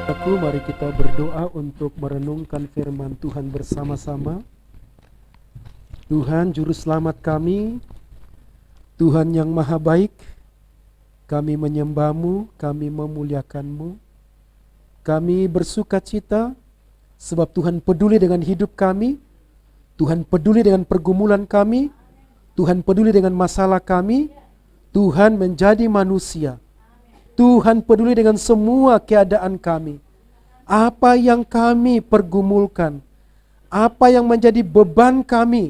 Mari kita berdoa untuk merenungkan firman Tuhan bersama-sama. Tuhan Juru Selamat kami, Tuhan yang Maha Baik, kami menyembah-Mu, kami memuliakan-Mu. Kami bersuka cita sebab Tuhan peduli dengan hidup kami, Tuhan peduli dengan pergumulan kami, Tuhan peduli dengan masalah kami, Tuhan menjadi manusia. Tuhan peduli dengan semua keadaan kami. Apa yang kami pergumulkan, apa yang menjadi beban kami,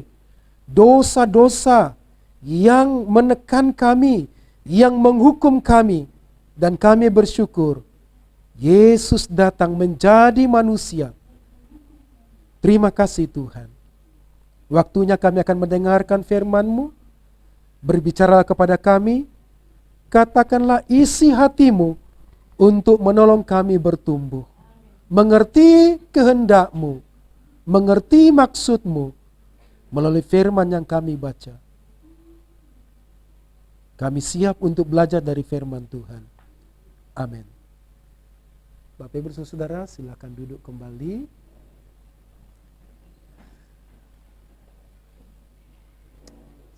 dosa-dosa yang menekan kami, yang menghukum kami, dan kami bersyukur Yesus datang menjadi manusia. Terima kasih Tuhan. Waktunya kami akan mendengarkan firman-Mu. Berbicara kepada kami, katakanlah isi hati-Mu untuk menolong kami bertumbuh. Mengerti kehendak-Mu, mengerti maksud-Mu melalui firman yang kami baca. Kami siap untuk belajar dari firman Tuhan. Amin. Bapak Ibu Saudara, silakan duduk kembali.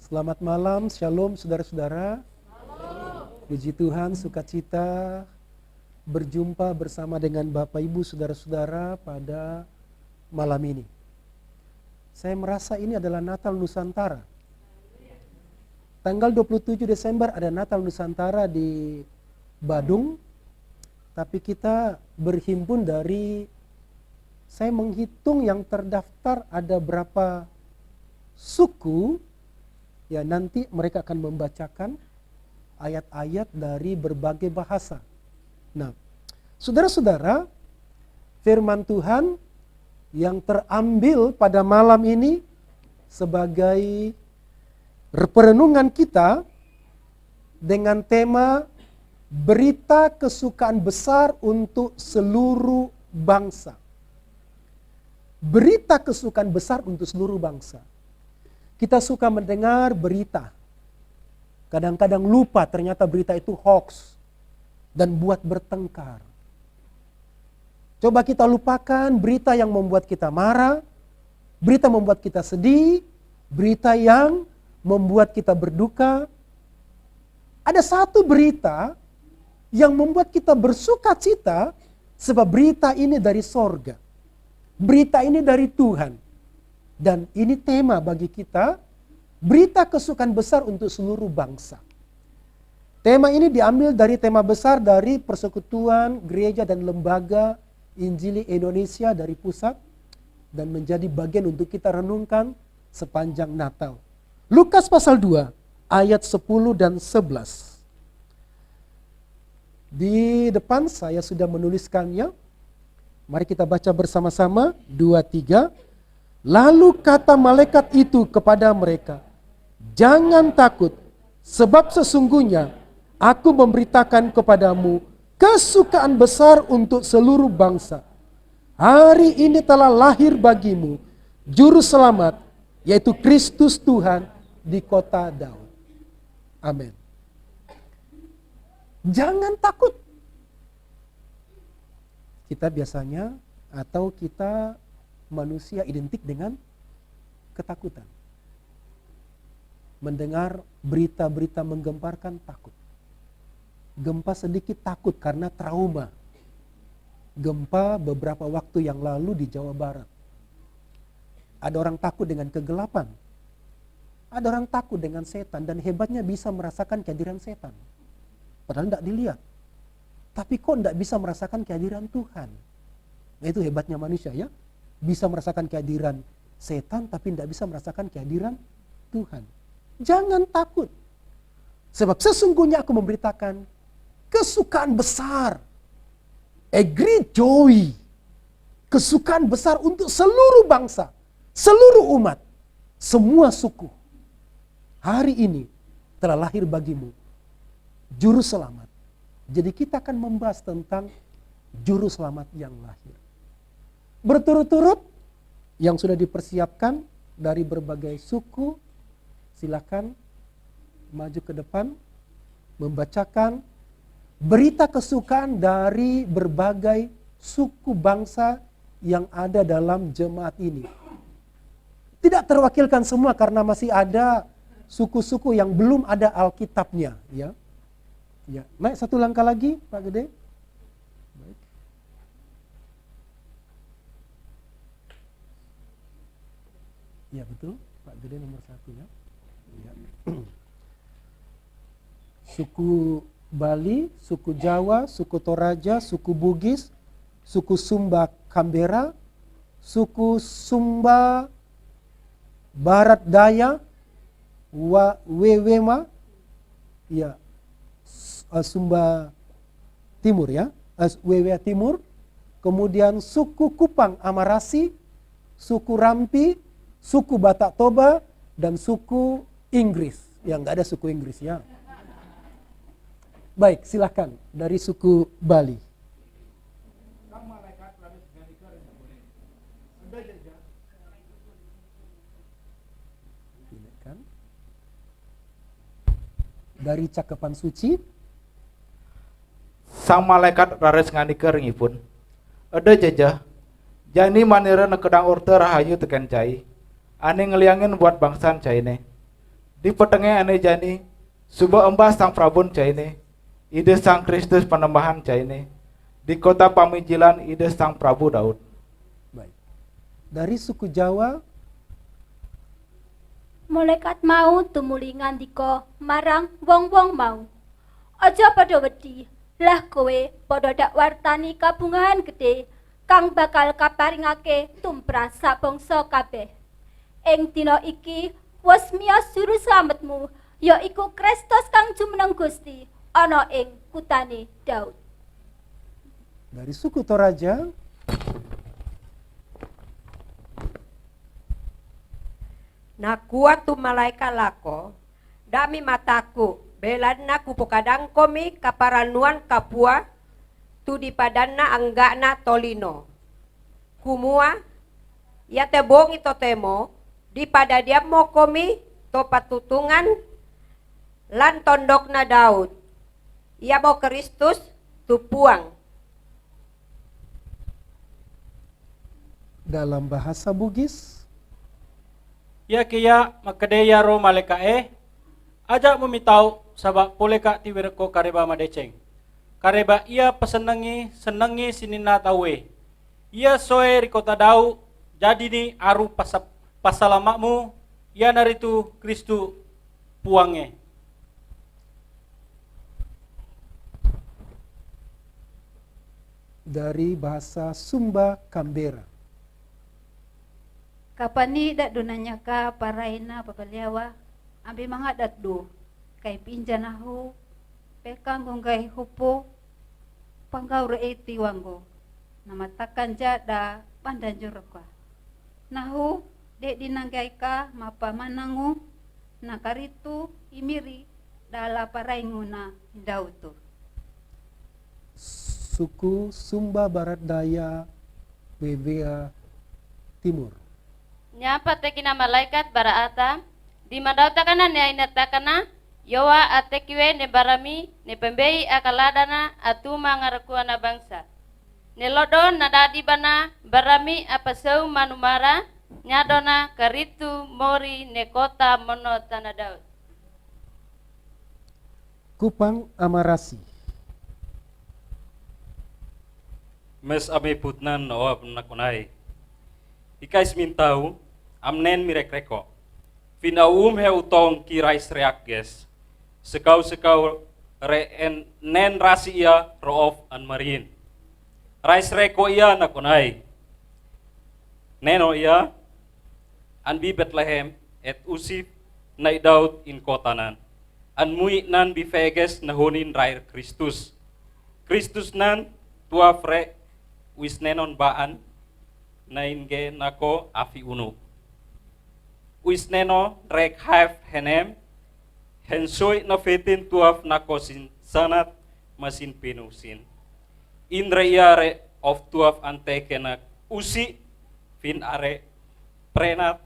Selamat malam, shalom saudara-saudara. Puji Tuhan, sukacita berjumpa bersama dengan Bapak Ibu saudara-saudara pada malam ini. Saya merasa ini adalah Natal Nusantara. Tanggal 27 Desember ada Natal Nusantara di Badung. Tapi kita berhimpun dari, saya menghitung yang terdaftar ada berapa suku. Ya, nanti mereka akan membacakan ayat-ayat dari berbagai bahasa. Nah, saudara-saudara, firman Tuhan yang terambil pada malam ini sebagai perenungan kita dengan tema berita kesukaan besar untuk seluruh bangsa. Berita kesukaan besar untuk seluruh bangsa. Kita suka mendengar berita. Kadang-kadang lupa ternyata berita itu hoax dan buat bertengkar. Coba kita lupakan berita yang membuat kita marah, berita membuat kita sedih, berita yang membuat kita berduka. Ada satu berita yang membuat kita bersuka cita sebab berita ini dari sorga. Berita ini dari Tuhan. Dan ini tema bagi kita, berita kesukaan besar untuk seluruh bangsa. Tema ini diambil dari tema besar dari Persekutuan Gereja dan Lembaga Injili Indonesia dari pusat dan menjadi bagian untuk kita renungkan sepanjang Natal. Lukas pasal 2 ayat 10 dan 11. Di depan saya sudah menuliskannya. Mari kita baca bersama-sama 2, 3. Lalu kata malaikat itu kepada mereka, jangan takut, sebab sesungguhnya aku memberitakan kepadamu kesukaan besar untuk seluruh bangsa. Hari ini telah lahir bagimu Juru Selamat, yaitu Kristus Tuhan di kota Daud. Amin. Jangan takut. Kita biasanya atau kita manusia identik dengan ketakutan. Mendengar berita-berita menggemparkan takut. Gempa sedikit takut karena trauma. Gempa beberapa waktu yang lalu di Jawa Barat. Ada orang takut dengan kegelapan. Ada orang takut dengan setan dan hebatnya bisa merasakan kehadiran setan. Padahal tidak dilihat. Tapi kok tidak bisa merasakan kehadiran Tuhan? Nah, itu hebatnya manusia ya. Bisa merasakan kehadiran setan tapi tidak bisa merasakan kehadiran Tuhan. Jangan takut. Sebab sesungguhnya aku memberitakan kesukaan besar. A great joy. Kesukaan besar untuk seluruh bangsa, seluruh umat, semua suku. Hari ini telah lahir bagimu Juru Selamat. Jadi kita akan membahas tentang Juru Selamat yang lahir. Berturut-turut yang sudah dipersiapkan dari berbagai suku, silakan maju ke depan membacakan berita kesukaan dari berbagai suku bangsa yang ada dalam jemaat ini. Tidak terwakilkan semua karena masih ada suku-suku yang belum ada Alkitabnya, ya. Ya, naik satu langkah lagi, Pak Gede. Baik. Ya betul, Pak Gede nomor 1 ya. Ya. Suku Bali, suku Jawa, suku Toraja, suku Bugis, suku Sumba Kambera, suku Sumba Barat Daya, Wewema, ya, Sumba Timur ya, Wewe Timur, kemudian suku Kupang Amarasi, suku Rampi, suku Batak Toba, dan suku Inggris. Ya, nggak ada suku Inggris ya. Baik, silakan dari suku Bali. Dari Cakapan Suci, sang malaikat rares nganikeun ngipun, ada jajah jani manira nekedang orte rahayu tekan cai ane ngeliangin buat bangsan caine di petengnya ane jani suba embas sang prabun caine ide sang Kristus penembahan caine di kota pamijilan ide sang Prabu Daud. Baik. Dari suku Jawa, malaikat mau tumulingan diko marang wong-wong mau. Aja pada wedi, lah kowe pada dak wartani kabungahan gede kang bakal kaparingake tumrap sabangsa kabeh. Ing dina iki wis miyos juru slametmu, ya iku Kristus kang jumeneng Gusti ana ing kutane Daud. dari suku Toraja, Nakuha tu malaika lako, dami mataku, belad na kupukadang komi kaparanuan kapua, tu di padanna anggana tolino. Kumua, ya tebong ito temo, di pada dia mo komi, to patutungan, lan tondok na Daud. Ia mo Kristus, tu puang. dalam bahasa Bugis, Ya kaya makadeya ro malekae aja memitau sabak poleka tiwirko kareba madeceng. Kareba ia pesenangi senangi sinina tawe. Ia soe rikota dau jadi ni aru pasalamakmu ia naritu Kristu puange. dari bahasa Sumba Kambera, Kapani dak dunanya ka paraina papaliawa ambi mga datdo kay pinjanahu pekang gonggai hupo panggaw reeti wanggo namatakan jada pandanjur ka nahu de dinanggay ka mapamanangu nakaritu imiri dala parainguna dauto. suku Sumba Barat Daya, Wewea Timur. Nyapa tekina malaikat baraata di madauta kana ne inatakana yowa atekiwe ne barami ne pembei akaladana atuma ngarakuana bangsa ne lodo nadadi bana barami apasau manumara nyadona karitu mori ne kota mono tanah Daud. Kupang Amarasi, mes ame putnan nawa nakunai ikais mintau amnen mirekreko finaum he utong kirais reakges sekau re nen rasi ia roof an marin rais reko ia nakunai neno ia an bi Bethlehem et usif nai Daud in kotanan an mui nan bi feges nahonin rair Kristus nan tua fre wis nenon baan nain ge nako afi unu wis neno rek haf henem hensoy na fetin tuaf nako sin sanat masin pinusin indra iare of tuaf ante kenak usi fin are prenat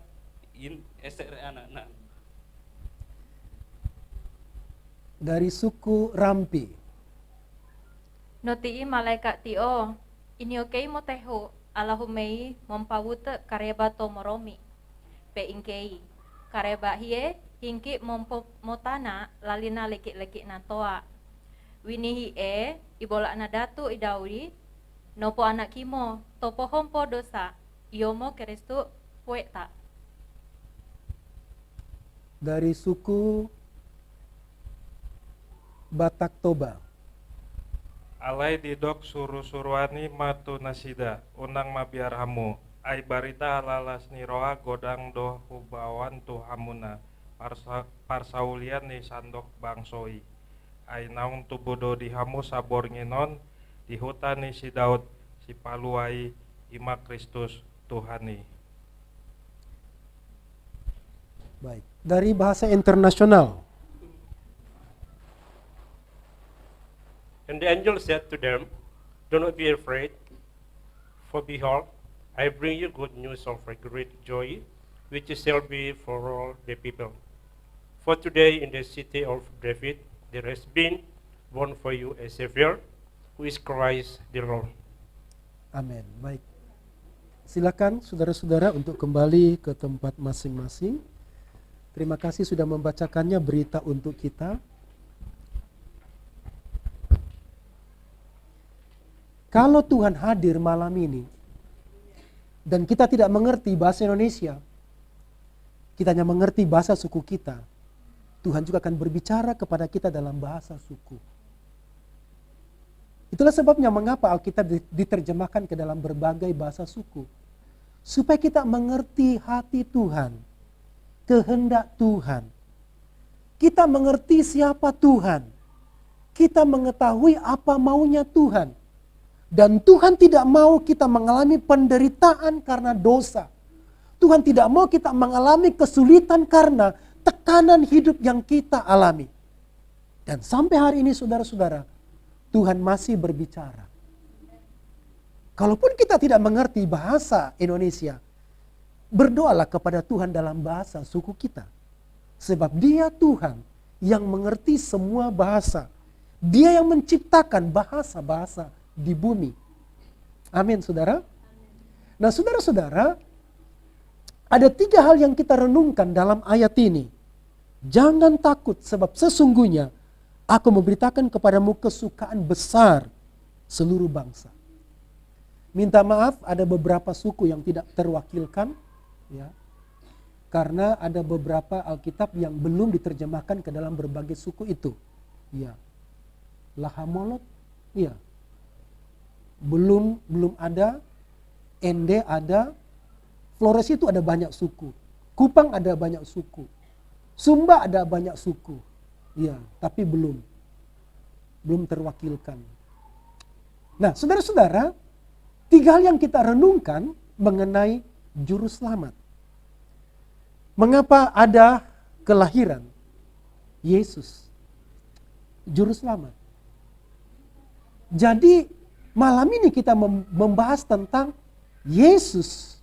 in esere anak dari suku Rampi, Notii malaikat tio Iniokei moteho alahumei mompawute kareba to moromi. Pe ingkei kareba hie hingki motana lalina leki-leki natoa. Winihi ibola na datu idauri nopo anak kimo topo hompo dosa iomo Kristu pueta. Dari suku Batak Toba. Alai didok suruhani matu nasida unang mabiar hamu ai barita halalas niroa godang doh hubawan tu hamuna parsaulian ni sandok bangsoi ai naung tu bodo di hamu sabor nginon di hutan ni si Daud si paluai ima Kristus Tuhani. Baik, dari bahasa internasional. And the angel said to them, "Do not be afraid, for behold, I bring you good news of a great joy, which shall be for all the people. For today in the city of David there has been born for you a Savior, who is Christ the Lord." Amin. Baik. Silakan saudara-saudara untuk kembali ke tempat masing-masing. Terima kasih sudah membacakannya berita untuk kita. Kalau Tuhan hadir malam ini dan kita tidak mengerti bahasa Indonesia, kita hanya mengerti bahasa suku kita, Tuhan juga akan berbicara kepada kita dalam bahasa suku. Itulah sebabnya mengapa Alkitab diterjemahkan ke dalam berbagai bahasa suku. Supaya kita mengerti hati Tuhan, kehendak Tuhan. Kita mengerti siapa Tuhan. Kita mengetahui apa maunya Tuhan. Dan Tuhan tidak mau kita mengalami penderitaan karena dosa. Tuhan tidak mau kita mengalami kesulitan karena tekanan hidup yang kita alami. Dan sampai hari ini saudara-saudara, Tuhan masih berbicara. Kalaupun kita tidak mengerti bahasa Indonesia, berdoalah kepada Tuhan dalam bahasa suku kita. Sebab Dia Tuhan yang mengerti semua bahasa. Dia yang menciptakan bahasa-bahasa di bumi. Amin, saudara. Nah, saudara-saudara, ada 3 hal yang kita renungkan dalam ayat ini. Jangan takut, sebab sesungguhnya aku memberitakan kepadamu kesukaan besar seluruh bangsa. Minta maaf, ada beberapa suku yang tidak terwakilkan, ya, karena ada beberapa Alkitab yang belum diterjemahkan ke dalam berbagai suku itu. Ya, Lahamolot, ya, belum ada. Ende ada. Flores itu ada banyak suku. Kupang ada banyak suku. Sumba ada banyak suku. Ya, tapi belum terwakilkan. Nah, saudara-saudara, 3 hal yang kita renungkan mengenai juru selamat. Mengapa ada kelahiran Yesus, juru selamat? Jadi malam ini kita membahas tentang Yesus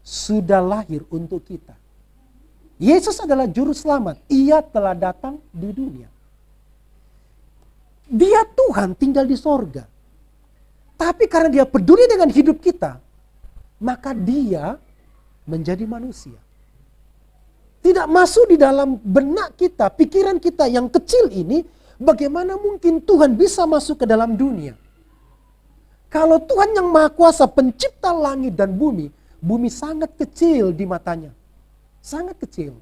sudah lahir untuk kita. Yesus adalah juru selamat. Ia telah datang di dunia. Dia Tuhan tinggal di sorga. Tapi karena Dia peduli dengan hidup kita, maka Dia menjadi manusia. Tidak masuk di dalam benak kita, pikiran kita yang kecil ini, bagaimana mungkin Tuhan bisa masuk ke dalam dunia. Kalau Tuhan yang Maha Kuasa, pencipta langit dan bumi, bumi sangat kecil di matanya. Sangat kecil.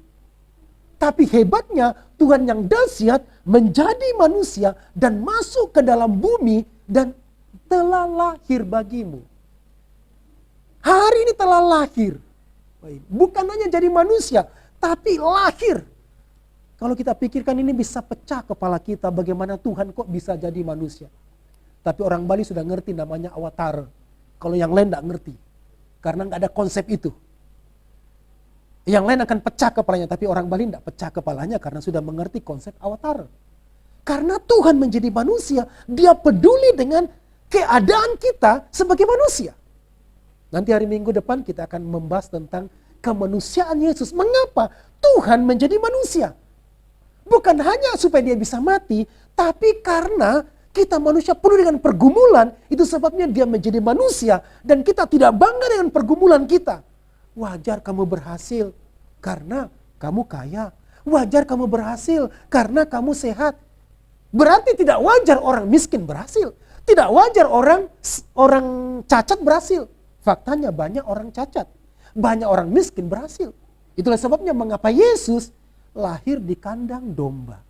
Tapi hebatnya Tuhan yang dahsyat menjadi manusia dan masuk ke dalam bumi dan telah lahir bagimu. Hari ini telah lahir. Bukan hanya jadi manusia, tapi lahir. Kalau kita pikirkan ini bisa pecah kepala kita, bagaimana Tuhan kok bisa jadi manusia. Tapi orang Bali sudah ngerti namanya avatar. Kalau yang lain tidak ngerti. Karena nggak ada konsep itu. Yang lain akan pecah kepalanya, tapi orang Bali tidak pecah kepalanya karena sudah mengerti konsep avatar. Karena Tuhan menjadi manusia, Dia peduli dengan keadaan kita sebagai manusia. Nanti hari Minggu depan kita akan membahas tentang kemanusiaan Yesus. Mengapa Tuhan menjadi manusia? Bukan hanya supaya Dia bisa mati, tapi karena Kita manusia penuh dengan pergumulan, itu sebabnya dia menjadi manusia. Dan kita tidak bangga dengan pergumulan kita. Wajar kamu berhasil karena kamu kaya. Wajar kamu berhasil karena kamu sehat. Berarti tidak wajar orang miskin berhasil. Tidak wajar orang cacat berhasil. Faktanya banyak orang cacat. Banyak orang miskin berhasil. Itulah sebabnya mengapa Yesus lahir di kandang domba.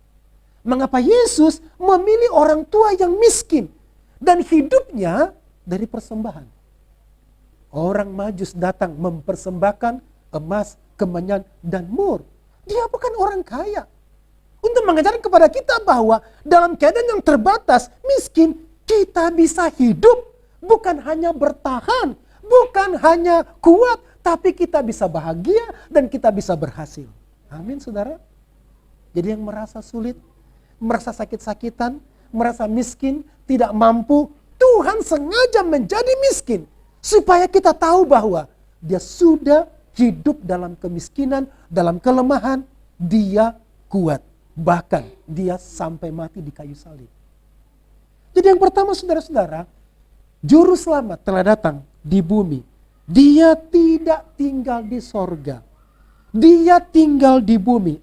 Mengapa Yesus memilih orang tua yang miskin dan hidupnya dari persembahan. Orang Majus datang mempersembahkan emas, kemenyan, dan mur. Dia bukan orang kaya. Untuk mengajarkan kepada kita bahwa dalam keadaan yang terbatas, miskin, kita bisa hidup. Bukan hanya bertahan, bukan hanya kuat, tapi kita bisa bahagia dan kita bisa berhasil. Amin, saudara. Jadi yang merasa sulit, merasa sakit-sakitan, merasa miskin, tidak mampu, Tuhan sengaja menjadi miskin supaya kita tahu bahwa dia sudah hidup dalam kemiskinan, dalam kelemahan, dia kuat. Bahkan dia sampai mati di kayu salib. Jadi yang pertama saudara-saudara, Juru Selamat telah datang di bumi. Dia tidak tinggal di sorga. Dia tinggal di bumi.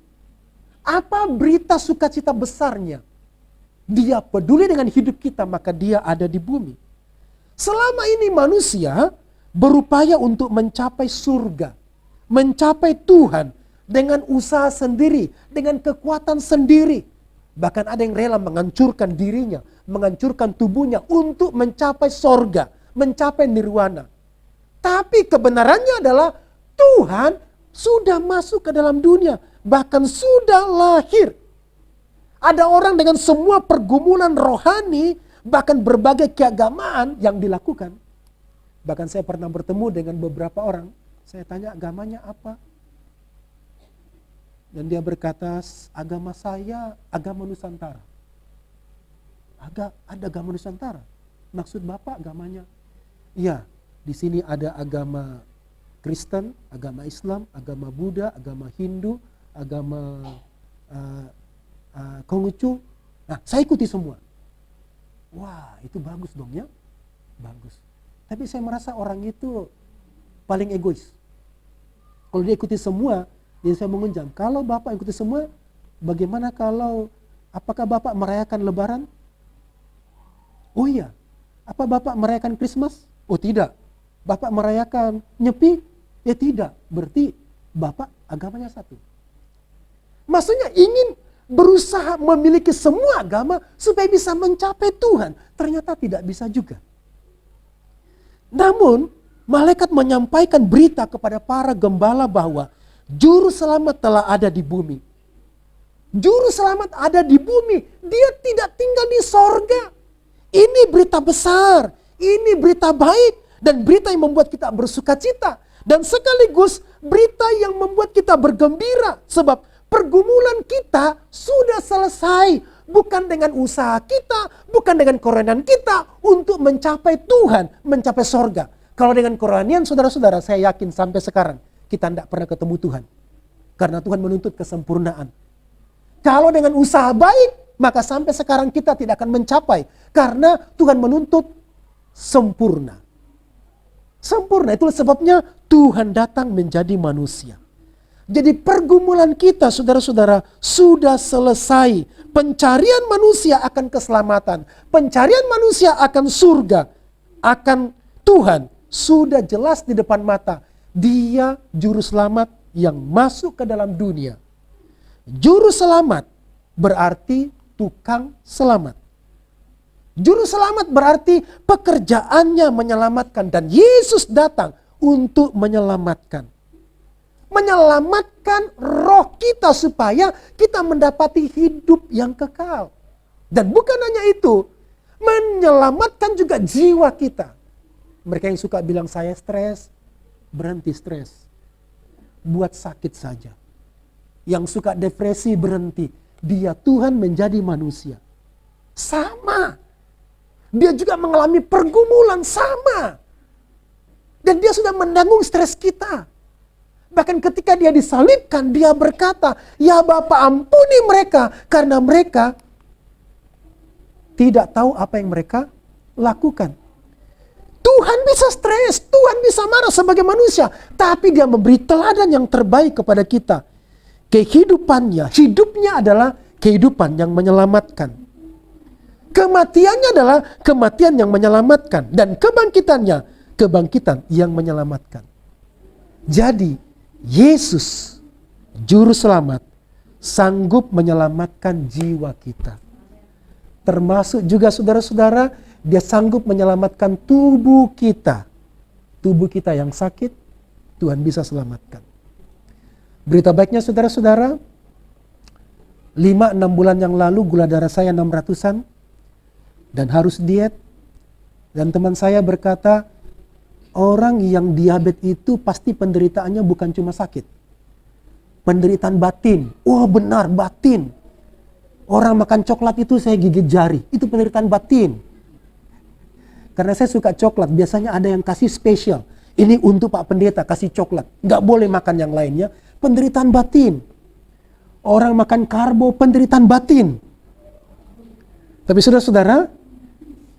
Apa berita sukacita besarnya? Dia peduli dengan hidup kita, maka dia ada di bumi. Selama ini manusia berupaya untuk mencapai surga, mencapai Tuhan dengan usaha sendiri, dengan kekuatan sendiri. Bahkan ada yang rela menghancurkan dirinya, menghancurkan tubuhnya untuk mencapai sorga, mencapai nirwana. Tapi kebenarannya adalah Tuhan sudah masuk ke dalam dunia, bahkan sudah lahir. Ada orang dengan semua pergumulan rohani, bahkan berbagai keagamaan yang dilakukan. Bahkan saya pernah bertemu dengan beberapa orang, saya tanya agamanya apa? Dan dia berkata, agama saya agama Nusantara. Ada agama Nusantara? Maksud Bapak agamanya? Iya, di sini ada agama Kristen, agama Islam, agama Buddha, agama Hindu, agama Konghucu. Nah, saya ikuti semua. Wah, itu bagus dong ya. Bagus. Tapi saya merasa orang itu paling egois. Kalau dia ikuti semua, jadi saya mengunjang. Kalau Bapak ikuti semua, bagaimana apakah Bapak merayakan Lebaran? Oh iya. Apa Bapak merayakan Christmas? Oh tidak. Bapak merayakan Nyepi? Ya tidak. Berarti Bapak agamanya satu. Maksudnya ingin berusaha memiliki semua agama supaya bisa mencapai Tuhan. Ternyata tidak bisa juga. Namun, malaikat menyampaikan berita kepada para gembala bahwa Juru Selamat telah ada di bumi. Juru Selamat ada di bumi. Dia tidak tinggal di sorga. Ini berita besar. Ini berita baik. Dan berita yang membuat kita bersuka cita. Dan sekaligus berita yang membuat kita bergembira. Sebab pergumulan kita sudah selesai. Bukan dengan usaha kita, bukan dengan kerohanian kita untuk mencapai Tuhan, mencapai sorga. Kalau dengan kerohanian saudara-saudara, saya yakin sampai sekarang kita tidak pernah ketemu Tuhan. Karena Tuhan menuntut kesempurnaan. Kalau dengan usaha baik, maka sampai sekarang kita tidak akan mencapai. Karena Tuhan menuntut sempurna. Sempurna, itulah sebabnya Tuhan datang menjadi manusia. Jadi pergumulan kita saudara-saudara sudah selesai. Pencarian manusia akan keselamatan. Pencarian manusia akan surga. Akan Tuhan. Sudah jelas di depan mata. Dia juru selamat yang masuk ke dalam dunia. Juru selamat berarti tukang selamat. Juru selamat berarti pekerjaannya menyelamatkan. Dan Yesus datang untuk menyelamatkan. Menyelamatkan roh kita supaya kita mendapati hidup yang kekal. Dan bukan hanya itu, menyelamatkan juga jiwa kita. Mereka yang suka bilang saya stres, berhenti stres. Buat sakit saja. Yang suka depresi berhenti. Dia Tuhan menjadi manusia. Sama. Dia juga mengalami pergumulan sama. Dan dia sudah menanggung stres kita. Bahkan ketika dia disalibkan, dia berkata, ya Bapa ampuni mereka, karena mereka tidak tahu apa yang mereka lakukan. Tuhan bisa stres, Tuhan bisa marah sebagai manusia, tapi dia memberi teladan yang terbaik kepada kita. Kehidupannya, hidupnya adalah kehidupan yang menyelamatkan. Kematiannya adalah kematian yang menyelamatkan. Dan kebangkitannya, kebangkitan yang menyelamatkan. Jadi, Yesus, Juru Selamat, sanggup menyelamatkan jiwa kita. Termasuk juga saudara-saudara, dia sanggup menyelamatkan tubuh kita. Tubuh kita yang sakit, Tuhan bisa selamatkan. Berita baiknya saudara-saudara, 5-6 bulan yang lalu gula darah saya 600-an dan harus diet. Dan teman saya berkata, orang yang diabetes itu pasti penderitaannya bukan cuma sakit. Penderitaan batin. Oh benar, batin. Orang makan coklat itu saya gigit jari. Itu penderitaan batin. Karena saya suka coklat, biasanya ada yang kasih spesial. Ini untuk Pak Pendeta, kasih coklat. Nggak boleh makan yang lainnya. Penderitaan batin. Orang makan karbo, penderitaan batin. Tapi saudara-saudara,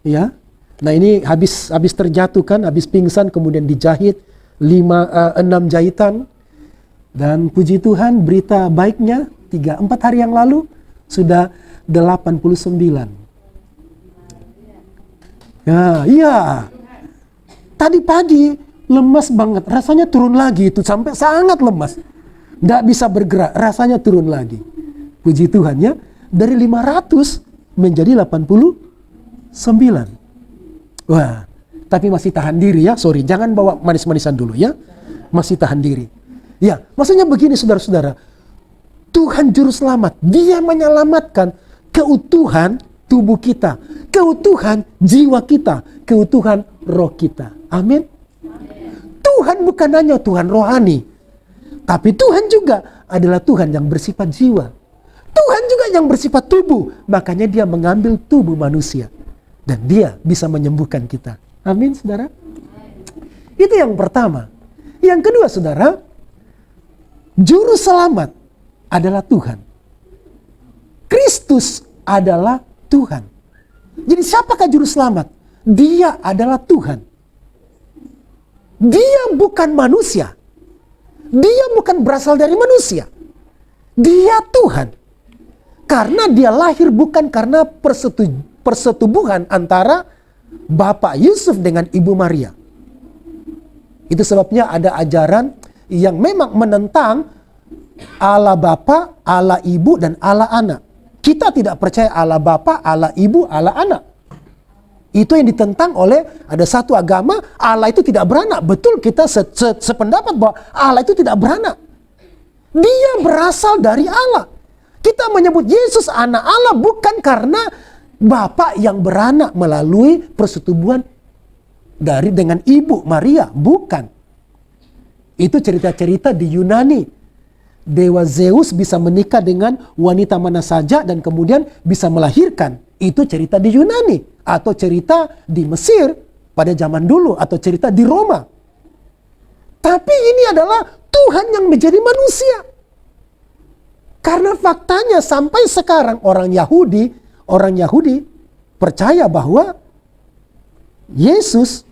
ya, nah ini habis terjatuh kan, habis pingsan, kemudian dijahit 6 jahitan. Dan puji Tuhan, berita baiknya 3-4 hari yang lalu sudah 89. Ya, iya. Tadi pagi lemas banget, rasanya turun lagi itu sampai sangat lemas. Nggak bisa bergerak, rasanya turun lagi. Puji Tuhan ya, dari 500 menjadi 89. Wah, tapi masih tahan diri ya, sorry, jangan bawa manis-manisan dulu ya. Masih tahan diri. Ya, maksudnya begini saudara-saudara, Tuhan Juru Selamat, dia menyelamatkan keutuhan tubuh kita, keutuhan jiwa kita, keutuhan roh kita. Amin. Tuhan bukan hanya Tuhan rohani, tapi Tuhan juga adalah Tuhan yang bersifat jiwa. Tuhan juga yang bersifat tubuh, makanya dia mengambil tubuh manusia. Dan dia bisa menyembuhkan kita. Amin, saudara. Itu yang pertama. Yang kedua, saudara, Juru Selamat adalah Tuhan. Kristus adalah Tuhan. Jadi siapakah Juru Selamat? Dia adalah Tuhan. Dia bukan manusia. Dia bukan berasal dari manusia. Dia Tuhan. Karena dia lahir bukan karena persetubuhan antara Bapak Yusuf dengan Ibu Maria. Itu sebabnya ada ajaran yang memang menentang Allah Bapa, Allah Ibu, dan Allah Anak. Kita tidak percaya Allah Bapa, Allah Ibu, Allah Anak. Itu yang ditentang oleh ada satu agama, Allah itu tidak beranak. Betul, kita sependapat bahwa Allah itu tidak beranak. Dia berasal dari Allah. Kita menyebut Yesus anak Allah bukan karena Bapa yang beranak melalui persetubuhan dengan Ibu Maria. Bukan. Itu cerita-cerita di Yunani. Dewa Zeus bisa menikah dengan wanita mana saja dan kemudian bisa melahirkan. Itu cerita di Yunani. Atau cerita di Mesir pada zaman dulu. Atau cerita di Roma. Tapi ini adalah Tuhan yang menjadi manusia. Karena faktanya sampai sekarang orang Yahudi percaya bahwa Yesus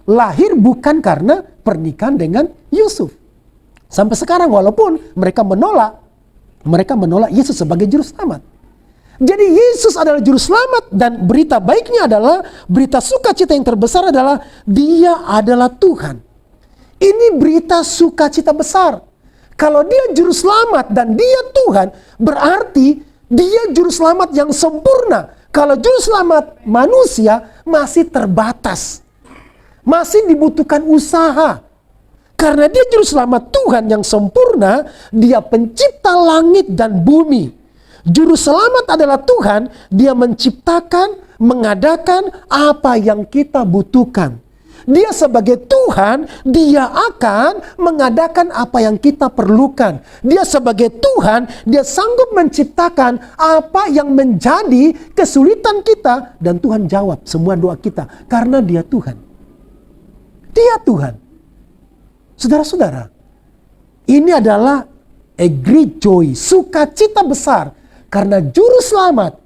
lahir bukan karena pernikahan dengan Yusuf. Sampai sekarang walaupun mereka menolak Yesus sebagai Juru Selamat. Jadi Yesus adalah Juru Selamat dan berita baiknya adalah, berita sukacita yang terbesar adalah Dia adalah Tuhan. Ini berita sukacita besar. Kalau dia Juru Selamat dan dia Tuhan, berarti dia Juru Selamat yang sempurna. Kalau Juru Selamat manusia masih terbatas. Masih dibutuhkan usaha. Karena dia Juru Selamat Tuhan yang sempurna, dia pencipta langit dan bumi. Juru Selamat adalah Tuhan, dia menciptakan, mengadakan apa yang kita butuhkan. Dia sebagai Tuhan, dia akan mengadakan apa yang kita perlukan. Dia sebagai Tuhan, dia sanggup menciptakan apa yang menjadi kesulitan kita. Dan Tuhan jawab semua doa kita. Karena dia Tuhan. Dia Tuhan. Saudara-saudara, ini adalah a great joy, sukacita besar. Karena Juru Selamat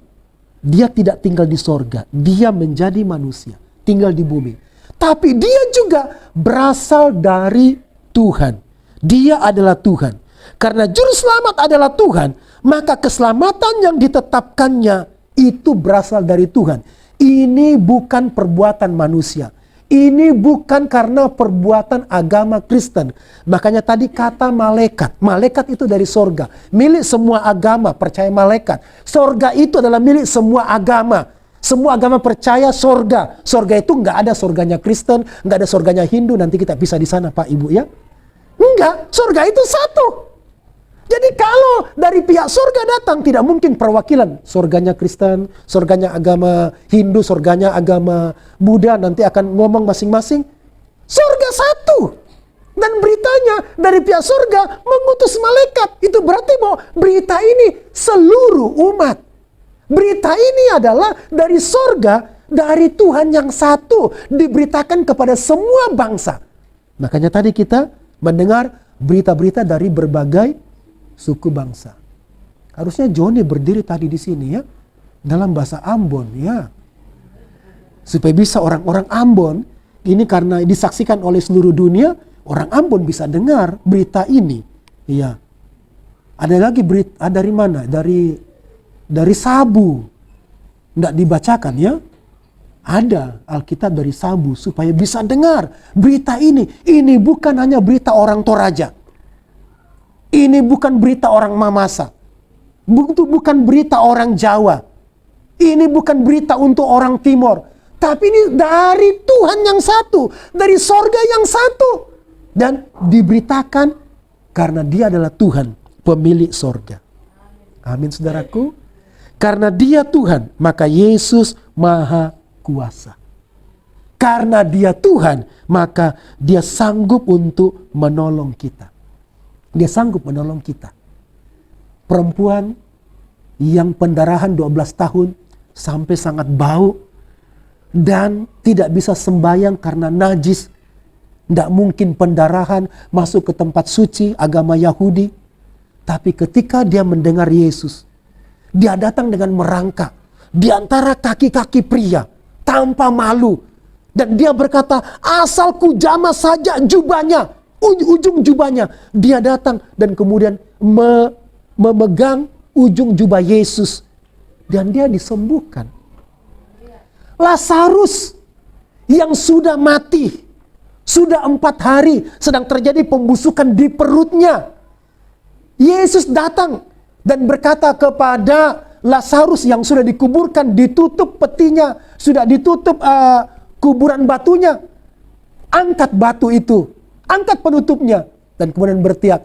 Dia tidak tinggal di sorga. Dia menjadi manusia, tinggal di bumi. Tapi dia juga berasal dari Tuhan. Dia adalah Tuhan. Karena juru selamat adalah Tuhan, maka keselamatan yang ditetapkannya itu berasal dari Tuhan. Ini bukan perbuatan manusia. Ini bukan karena perbuatan agama Kristen. Makanya tadi kata malaikat. Malaikat itu dari sorga. Milik semua agama percaya malaikat. Sorga itu adalah milik semua agama. Semua agama percaya sorga. Sorga itu nggak ada sorganya Kristen, nggak ada sorganya Hindu. Nanti kita pisah di sana Pak Ibu ya. Enggak, sorga itu satu. Jadi kalau dari pihak surga datang, tidak mungkin perwakilan. Surganya Kristen, surganya agama Hindu, surganya agama Buddha, nanti akan ngomong masing-masing. Surga satu. Dan beritanya dari pihak surga mengutus malaikat. Itu berarti bahwa berita ini seluruh umat. Berita ini adalah dari surga, dari Tuhan yang satu. Diberitakan kepada semua bangsa. Makanya tadi kita mendengar berita-berita dari berbagai suku bangsa. Harusnya Joni berdiri tadi di sini ya, dalam bahasa Ambon ya, supaya bisa orang-orang Ambon ini karena disaksikan oleh seluruh dunia, orang Ambon bisa dengar berita ini. Ya, ada lagi berita dari mana? Dari Sabu, nggak dibacakan ya? Ada Alkitab dari Sabu supaya bisa dengar berita ini. Ini bukan hanya berita orang Toraja. Ini bukan berita orang Mamasa. Itu bukan berita orang Jawa. Ini bukan berita untuk orang Timur. Tapi ini dari Tuhan yang satu. Dari sorga yang satu. Dan diberitakan karena dia adalah Tuhan, pemilik sorga. Amin saudaraku. Karena dia Tuhan, maka Yesus Maha Kuasa. Karena dia Tuhan, maka dia sanggup untuk menolong kita. Dia sanggup menolong kita. Perempuan yang pendarahan 12 tahun sampai sangat bau dan tidak bisa sembahyang karena najis. Tidak mungkin pendarahan masuk ke tempat suci agama Yahudi. Tapi ketika dia mendengar Yesus, dia datang dengan merangkak di antara kaki-kaki pria tanpa malu. Dan dia berkata, asal ku jamah saja jubahnya. Ujung jubahnya, dia datang dan kemudian memegang ujung jubah Yesus dan dia disembuhkan. Lazarus yang sudah mati, sudah 4 hari sedang terjadi pembusukan di perutnya. Yesus datang dan berkata kepada Lazarus yang sudah dikuburkan, ditutup petinya, sudah ditutup kuburan batunya, angkat batu itu. Angkat penutupnya. Dan kemudian berteriak,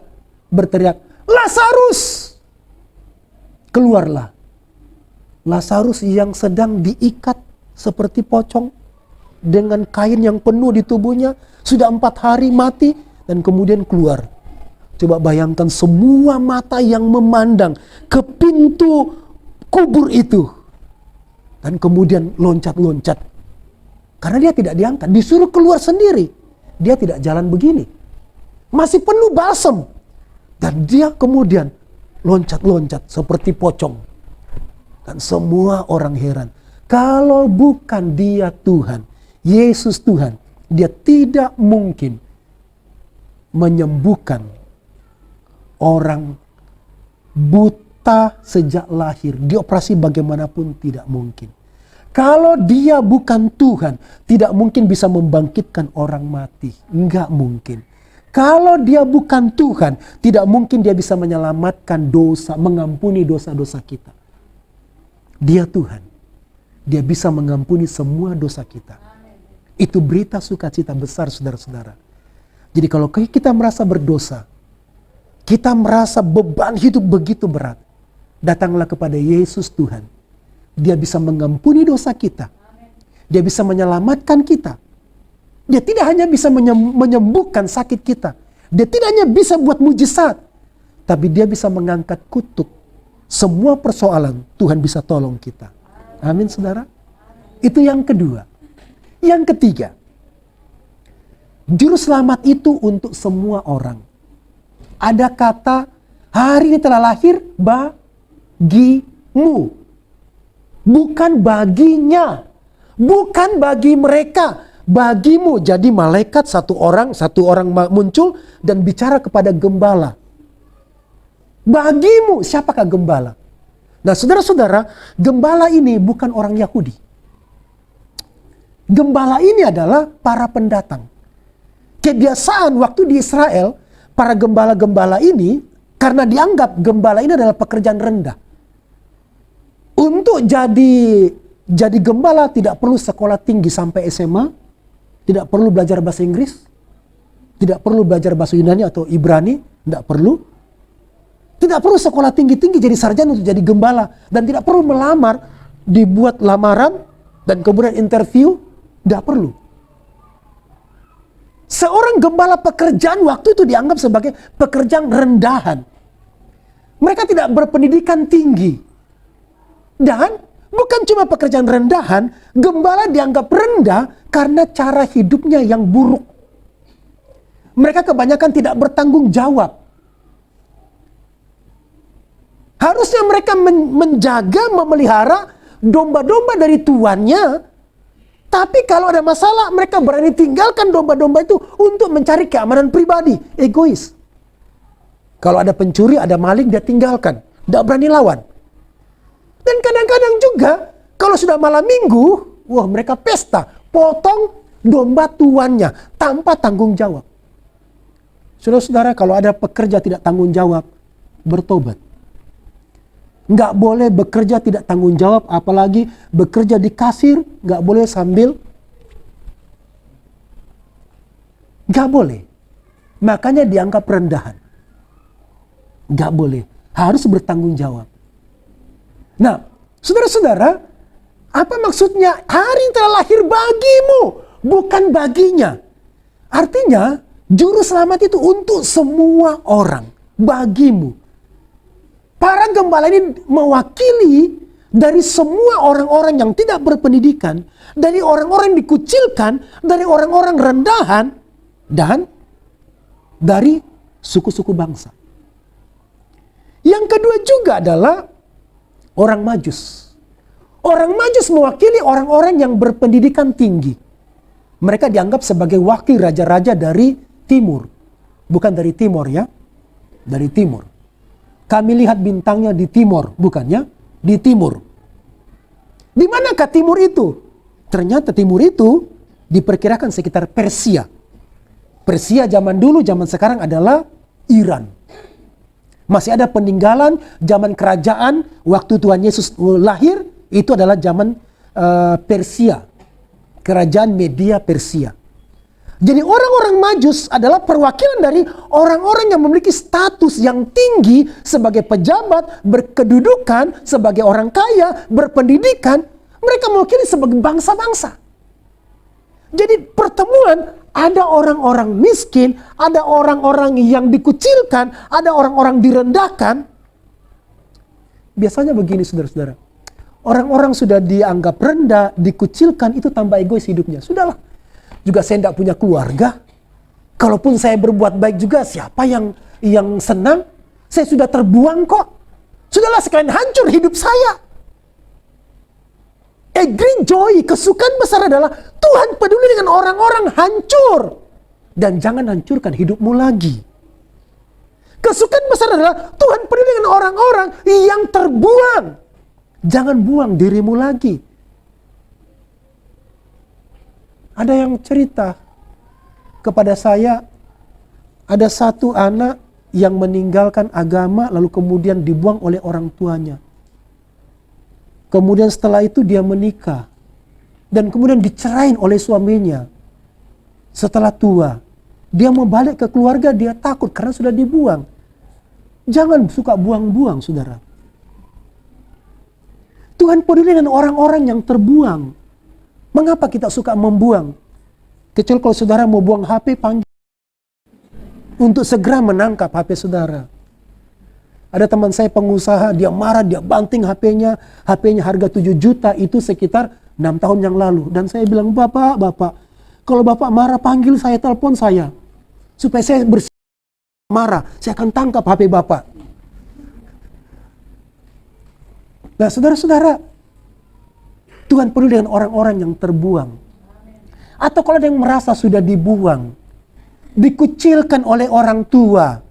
Lazarus! Keluarlah. Lazarus yang sedang diikat seperti pocong. Dengan kain yang penuh di tubuhnya. Sudah 4 hari mati. Dan kemudian keluar. Coba bayangkan semua mata yang memandang ke pintu kubur itu. Dan kemudian loncat-loncat. Karena dia tidak diangkat. Disuruh keluar sendiri. Dia tidak jalan begini. Masih penuh balsam. Dan dia kemudian loncat-loncat seperti pocong. Dan semua orang heran. Kalau bukan dia Tuhan, Yesus Tuhan, dia tidak mungkin menyembuhkan orang buta sejak lahir. Dioperasi bagaimanapun tidak mungkin. Kalau dia bukan Tuhan, tidak mungkin bisa membangkitkan orang mati. Enggak mungkin. Kalau dia bukan Tuhan, tidak mungkin dia bisa menyelamatkan dosa, mengampuni dosa-dosa kita. Dia Tuhan. Dia bisa mengampuni semua dosa kita. Itu berita sukacita besar, saudara-saudara. Jadi kalau kita merasa berdosa, kita merasa beban hidup begitu berat, datanglah kepada Yesus Tuhan. Dia bisa mengampuni dosa kita. Dia bisa menyelamatkan kita. Dia tidak hanya bisa menyembuhkan sakit kita. Dia tidak hanya bisa buat mujizat. Tapi dia bisa mengangkat kutuk. Semua persoalan Tuhan bisa tolong kita. Amin saudara. Itu yang kedua. Yang ketiga. Juru selamat itu untuk semua orang. Ada kata hari ini telah lahir bagimu. Bukan baginya. Bukan bagi mereka. Bagimu. Jadi malaikat satu orang muncul dan bicara kepada gembala. Bagimu. Siapakah gembala? Nah saudara-saudara, gembala ini bukan orang Yahudi. Gembala ini adalah para pendatang. Kebiasaan waktu di Israel, para gembala-gembala ini, karena dianggap gembala ini adalah pekerjaan rendah. Untuk jadi gembala tidak perlu sekolah tinggi sampai SMA, tidak perlu belajar bahasa Inggris, tidak perlu belajar bahasa Yunani atau Ibrani, tidak perlu. Tidak perlu sekolah tinggi-tinggi jadi sarjana untuk jadi gembala. Dan tidak perlu melamar, dibuat lamaran, dan kemudian interview, tidak perlu. Seorang gembala pekerjaan waktu itu dianggap sebagai pekerjaan rendahan. Mereka tidak berpendidikan tinggi. Dan bukan cuma pekerjaan rendahan, gembala dianggap rendah karena cara hidupnya yang buruk. Mereka kebanyakan tidak bertanggung jawab. Harusnya mereka menjaga, memelihara domba-domba dari tuannya. Tapi kalau ada masalah, mereka berani tinggalkan domba-domba itu untuk mencari keamanan pribadi. Egois. Kalau ada pencuri, ada maling, dia tinggalkan. Tidak berani lawan. Dan kadang-kadang juga, kalau sudah malam minggu, wah mereka pesta. Potong domba tuannya tanpa tanggung jawab. Saudara-saudara, kalau ada pekerja tidak tanggung jawab, bertobat. Nggak boleh bekerja tidak tanggung jawab, apalagi bekerja di kasir, nggak boleh sambil. Nggak boleh. Makanya dianggap rendahan. Nggak boleh. Harus bertanggung jawab. Nah, saudara-saudara, apa maksudnya? Hari telah lahir bagimu, bukan baginya. Artinya, juru selamat itu untuk semua orang, bagimu. Para gembala ini mewakili dari semua orang-orang yang tidak berpendidikan, dari orang-orang yang dikucilkan, dari orang-orang rendahan, dan dari suku-suku bangsa. Yang kedua juga adalah orang Majus. Orang Majus mewakili orang-orang yang berpendidikan tinggi. Mereka dianggap sebagai wakil raja-raja dari timur. Bukan dari timur ya, dari timur. Kami lihat bintangnya di timur, bukannya di timur. Di manakah timur itu? Ternyata timur itu diperkirakan sekitar Persia. Persia zaman dulu, zaman sekarang adalah Iran. Masih ada peninggalan zaman kerajaan waktu Tuhan Yesus lahir, itu adalah zaman Persia. Kerajaan Media Persia. Jadi orang-orang Majus adalah perwakilan dari orang-orang yang memiliki status yang tinggi sebagai pejabat, berkedudukan, sebagai orang kaya, berpendidikan. Mereka mewakili sebagai bangsa-bangsa. Jadi pertemuan, ada orang-orang miskin, ada orang-orang yang dikucilkan, ada orang-orang direndahkan. Biasanya begini saudara-saudara. Orang-orang sudah dianggap rendah, dikucilkan, itu tambah egois hidupnya. Sudahlah. Juga saya tidak punya keluarga. Kalaupun saya berbuat baik juga, siapa yang senang? Saya sudah terbuang kok. Sudahlah sekalian hancur hidup saya. Great joy, kesukaan besar adalah Tuhan peduli dengan orang-orang hancur. Dan jangan hancurkan hidupmu lagi. Kesukaan besar adalah Tuhan peduli dengan orang-orang yang terbuang. Jangan buang dirimu lagi. Ada yang cerita kepada saya, ada satu anak yang meninggalkan agama lalu kemudian dibuang oleh orang tuanya. Kemudian setelah itu dia menikah dan kemudian dicerain oleh suaminya. Setelah tua, dia mau balik ke keluarga, dia takut karena sudah dibuang. Jangan suka buang-buang, saudara. Tuhan peduli dengan orang-orang yang terbuang. Mengapa kita suka membuang? Kecuali kalau saudara mau buang HP, panggil untuk segera menangkap HP saudara. Ada teman saya pengusaha, dia marah, dia banting HP-nya harga 7 juta, itu sekitar 6 tahun yang lalu. Dan saya bilang, Bapak, kalau Bapak marah, panggil saya, telepon saya. Supaya saya marah, saya akan tangkap HP Bapak. Nah saudara-saudara, Tuhan peduli dengan orang-orang yang terbuang. Atau kalau ada yang merasa sudah dibuang, dikucilkan oleh orang tua,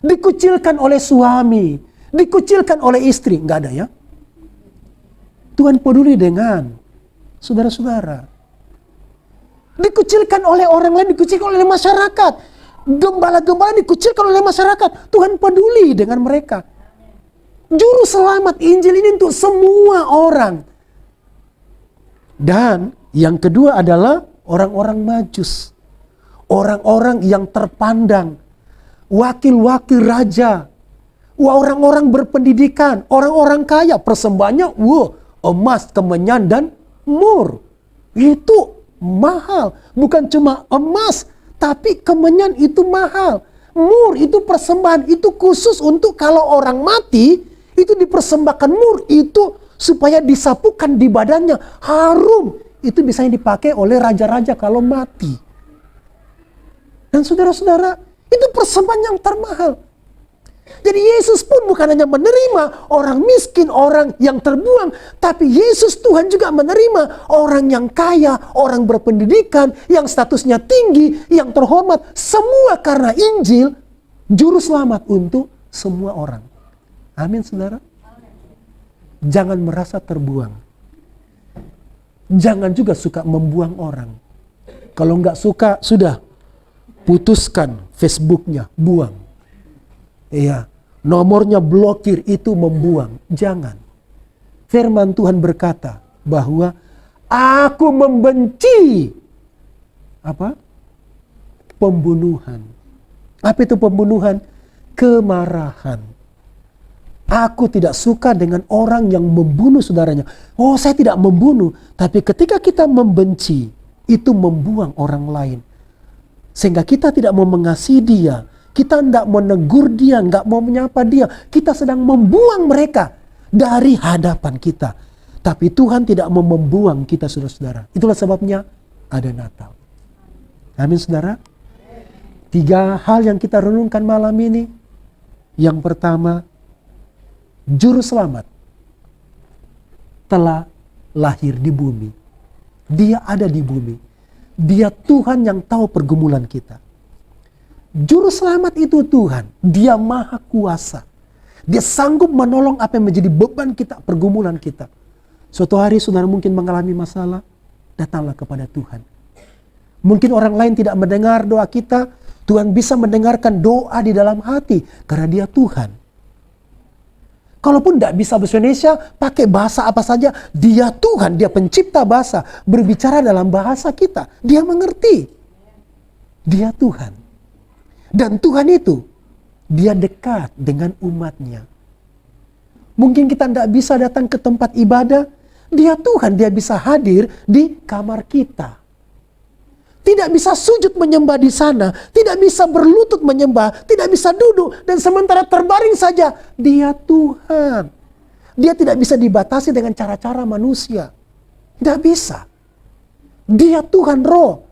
dikucilkan oleh suami, dikucilkan oleh istri, nggak ada ya. Tuhan peduli dengan saudara-saudara. Dikucilkan oleh orang lain, dikucilkan oleh masyarakat. Gembala-gembala dikucilkan oleh masyarakat. Tuhan peduli dengan mereka. Juru selamat Injil ini untuk semua orang. Dan yang kedua adalah orang-orang Majus. Orang-orang yang terpandang. Wakil-wakil raja. Orang-orang berpendidikan. Orang-orang kaya. Persembahannya emas, kemenyan, dan mur. Itu mahal. Bukan cuma emas, tapi kemenyan itu mahal. Mur itu persembahan. Itu khusus untuk kalau orang mati, itu dipersembahkan mur. Itu supaya disapukan di badannya. Harum. Itu biasanya dipakai oleh raja-raja kalau mati. Dan saudara-saudara, itu persembahan yang termahal. Jadi Yesus pun bukan hanya menerima orang miskin, orang yang terbuang, tapi Yesus Tuhan juga menerima orang yang kaya, orang berpendidikan, yang statusnya tinggi, yang terhormat. Semua karena Injil, juru selamat untuk semua orang. Amin, saudara. Jangan merasa terbuang. Jangan juga suka membuang orang. Kalau nggak suka, sudah. Putuskan Facebooknya, buang. Iya, nomornya blokir, itu membuang. Jangan. Firman Tuhan berkata bahwa aku membenci apa? Pembunuhan. Apa itu pembunuhan? Kemarahan. Aku tidak suka dengan orang yang membunuh saudaranya. Oh, saya tidak membunuh. Tapi ketika kita membenci, itu membuang orang lain. Sehingga kita tidak mau mengasihi dia. Kita tidak mau menegur dia, nggak mau menyapa dia. Kita sedang membuang mereka dari hadapan kita. Tapi Tuhan tidak mau membuang kita, saudara-saudara. Itulah sebabnya ada Natal. Amin, saudara. 3 hal yang kita renungkan malam ini. Yang pertama, juru selamat telah lahir di bumi. Dia ada di bumi. Dia Tuhan yang tahu pergumulan kita. Juru selamat itu Tuhan. Dia maha kuasa. Dia sanggup menolong apa yang menjadi beban kita, pergumulan kita. Suatu hari saudara mungkin mengalami masalah, datanglah kepada Tuhan. Mungkin orang lain tidak mendengar doa kita, Tuhan bisa mendengarkan doa di dalam hati, karena dia Tuhan. Kalaupun tidak bisa bahasa Indonesia, pakai bahasa apa saja, dia Tuhan, dia pencipta bahasa, berbicara dalam bahasa kita, dia mengerti. Dia Tuhan. Dan Tuhan itu, dia dekat dengan umatnya. Mungkin kita tidak bisa datang ke tempat ibadah, dia Tuhan, dia bisa hadir di kamar kita. Tidak bisa sujud menyembah di sana, tidak bisa berlutut menyembah, tidak bisa duduk, dan sementara terbaring saja, dia Tuhan. Dia tidak bisa dibatasi dengan cara-cara manusia. Tidak bisa. Dia Tuhan roh.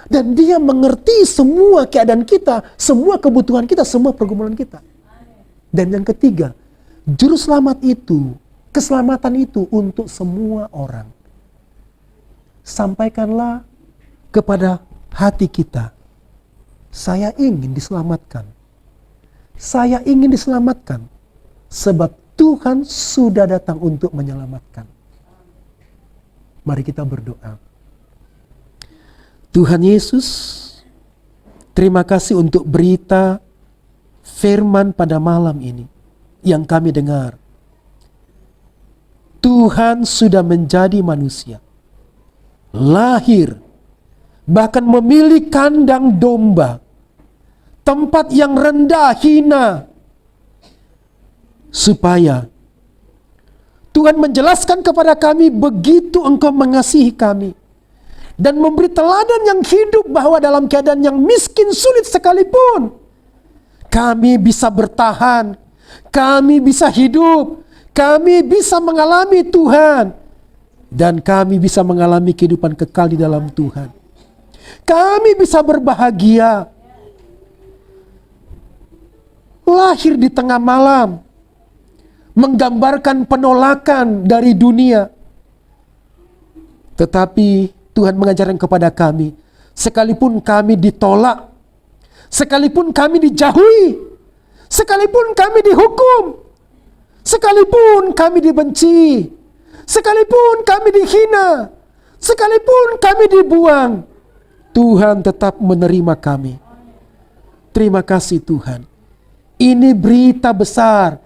Dan dia mengerti semua keadaan kita, semua kebutuhan kita, semua pergumulan kita. Dan yang ketiga, juru selamat itu, keselamatan itu untuk semua orang. Sampaikanlah kepada hati kita, saya ingin diselamatkan. Saya ingin diselamatkan. Sebab Tuhan sudah datang untuk menyelamatkan. Mari kita berdoa. Tuhan Yesus, terima kasih untuk berita firman pada malam ini yang kami dengar. Tuhan sudah menjadi manusia. Lahir. Bahkan memilih kandang domba. Tempat yang rendah, hina. Supaya Tuhan menjelaskan kepada kami begitu Engkau mengasihi kami. Dan memberi teladan yang hidup bahwa dalam keadaan yang miskin sulit sekalipun, kami bisa bertahan. Kami bisa hidup. Kami bisa mengalami Tuhan. Dan kami bisa mengalami kehidupan kekal di dalam Tuhan. Kami bisa berbahagia. Lahir di tengah malam. Menggambarkan penolakan dari dunia. Tetapi Tuhan mengajarkan kepada kami, sekalipun kami ditolak, sekalipun kami dijauhi, sekalipun kami dihukum, sekalipun kami dibenci, sekalipun kami dihina, sekalipun kami dibuang, Tuhan tetap menerima kami. Terima kasih Tuhan. Ini berita besar,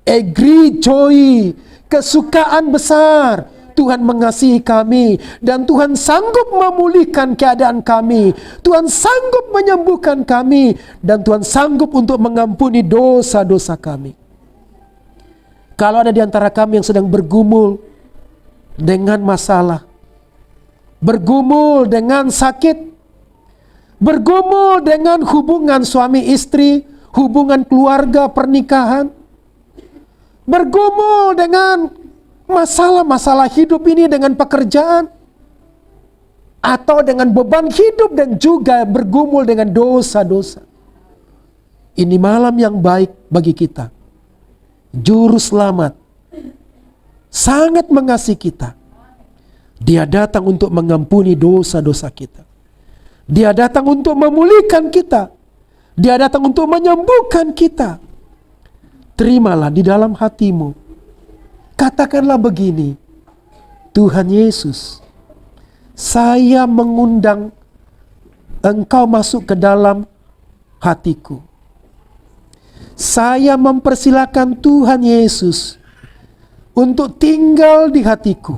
a great joy, kesukaan besar. Tuhan mengasihi kami dan Tuhan sanggup memulihkan keadaan kami. Tuhan sanggup menyembuhkan kami dan Tuhan sanggup untuk mengampuni dosa-dosa kami. Kalau ada di antara kami yang sedang bergumul dengan masalah, bergumul dengan sakit, bergumul dengan hubungan suami istri, hubungan keluarga, pernikahan, bergumul dengan masalah-masalah hidup ini, dengan pekerjaan, atau dengan beban hidup dan juga bergumul dengan dosa-dosa. Ini malam yang baik bagi kita. Juru selamat sangat mengasihi kita. Dia datang untuk mengampuni dosa-dosa kita. Dia datang untuk memulihkan kita. Dia datang untuk menyembuhkan kita. Terimalah di dalam hatimu. Katakanlah begini, Tuhan Yesus, saya mengundang Engkau masuk ke dalam hatiku. Saya mempersilakan Tuhan Yesus untuk tinggal di hatiku,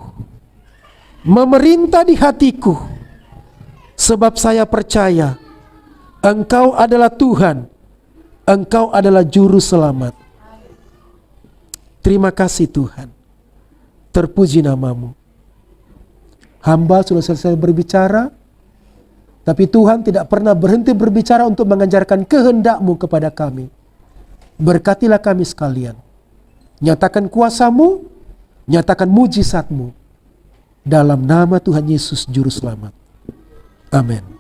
memerintah di hatiku, sebab saya percaya Engkau adalah Tuhan, Engkau adalah Juru Selamat. Terima kasih Tuhan. Terpuji namamu. Hamba sudah selesai berbicara, tapi Tuhan tidak pernah berhenti berbicara untuk mengajarkan kehendak-Mu kepada kami. Berkatilah kami sekalian. Nyatakan kuasa-Mu, nyatakan mujizat-Mu. Dalam nama Tuhan Yesus Juru Selamat. Amin.